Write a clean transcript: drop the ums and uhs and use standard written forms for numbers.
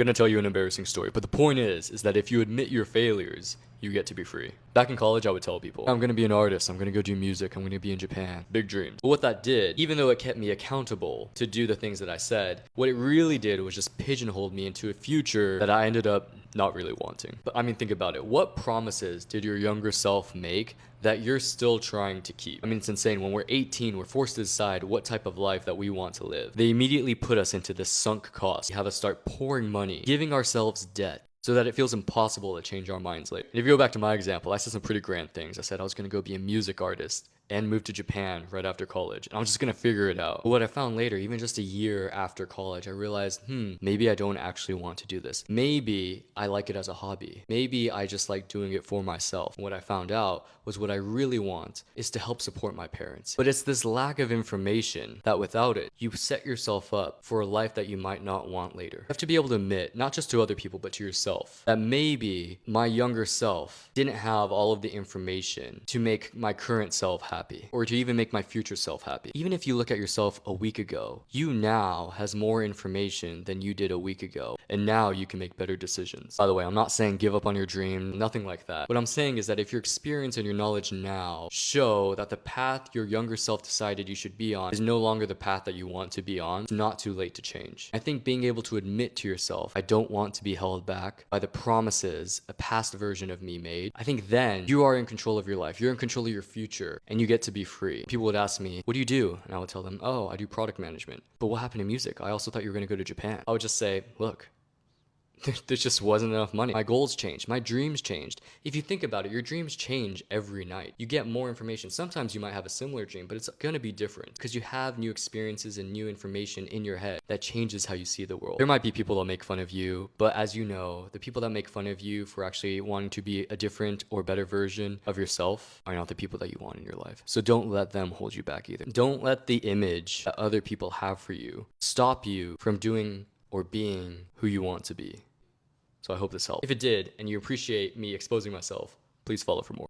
gonna tell you an embarrassing story, but the point is that if you admit your failures, you get to be free. Back in college, I would tell people, I'm gonna be an artist, I'm gonna go do music, I'm gonna be in Japan. Big dreams. But what that did, even though it kept me accountable to do the things that I said, what it really did was just pigeonhole me into a future that I ended up not really wanting. But I mean, think about it. What promises did your younger self make that you're still trying to keep? I mean, it's insane. When we're 18, we're forced to decide what type of life that we want to live. They immediately put us into this sunk cost, have us start pouring money, giving ourselves debt, so that it feels impossible to change our minds later. And if you go back to my example, I said some pretty grand things. I said I was gonna go be a music artist and move to Japan right after college. And I was just gonna figure it out. But what I found later, even just a year after college, I realized, maybe I don't actually want to do this. Maybe I like it as a hobby. Maybe I just like doing it for myself. And what I found out was what I really want is to help support my parents. But it's this lack of information that without it, you set yourself up for a life that you might not want later. You have to be able to admit, not just to other people, but to yourself, that maybe my younger self didn't have all of the information to make my current self happy, or to even make my future self happy. Even if you look at yourself a week ago, you now has more information than you did a week ago, and now you can make better decisions. By the way, I'm not saying give up on your dream, nothing like that. What I'm saying is that if your experience and your knowledge now show that the path your younger self decided you should be on is no longer the path that you want to be on, it's not too late to change. I think being able to admit to yourself, I don't want to be held back by the promises a past version of me made, I think then you are in control of your life. You're in control of your future, and you get to be free. People would ask me, what do you do? And I would tell them, oh, I do product management. But what happened to music? I also thought you were going to go to Japan. I would just say, look, there just wasn't enough money. My goals changed. My dreams changed. If you think about it, your dreams change every night. You get more information. Sometimes you might have a similar dream, but it's going to be different because you have new experiences and new information in your head that changes how you see the world. There might be people that make fun of you, but as you know, the people that make fun of you for actually wanting to be a different or better version of yourself are not the people that you want in your life. So don't let them hold you back either. Don't let the image that other people have for you stop you from doing or being who you want to be. So I hope this helped. If it did, and you appreciate me exposing myself, please follow for more.